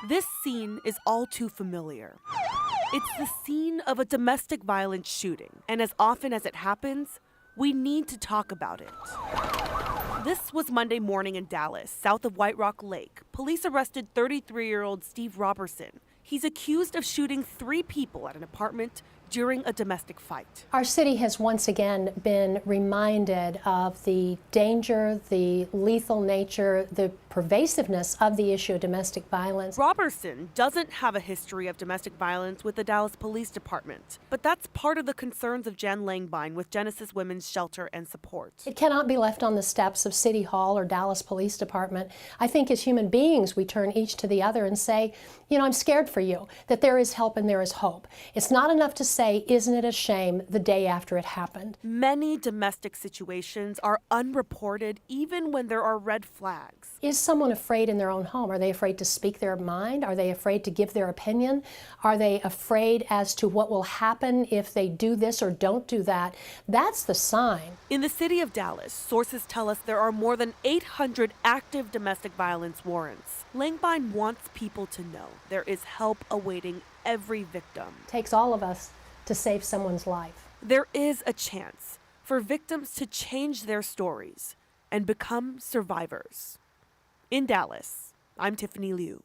This scene is all too familiar. It's the scene of a domestic violence shooting, and as often as it happens, we need to talk about it. This was Monday morning in Dallas, south of White Rock Lake. Police arrested 33-year-old Steve Robertson. He's accused of shooting 3 people at an apartment during a domestic fight. Our city has once again been reminded of the danger, the lethal nature, the pervasiveness of the issue of domestic violence. Robertson doesn't have a history of domestic violence with the Dallas Police Department, but that's part of the concerns of Jen Langbine with Genesis Women's Shelter and Support. It cannot be left on the steps of City Hall or Dallas Police Department. I think as human beings, we turn each to the other and say, I'm scared for you, that there is help and there is hope. It's not enough to say, isn't it a shame, the day after it happened. Many domestic situations are unreported even when there are red flags. Is someone afraid in their own home? Are they afraid to speak their mind? Are they afraid to give their opinion? Are they afraid as to what will happen if they do this or don't do that? That's the sign. In the city of Dallas, sources tell us there are more than 800 active domestic violence warrants. Langbine wants people to know there is help awaiting every victim. It takes all of us to save someone's life. There is a chance for victims to change their stories and become survivors. In Dallas, I'm Tiffany Liu.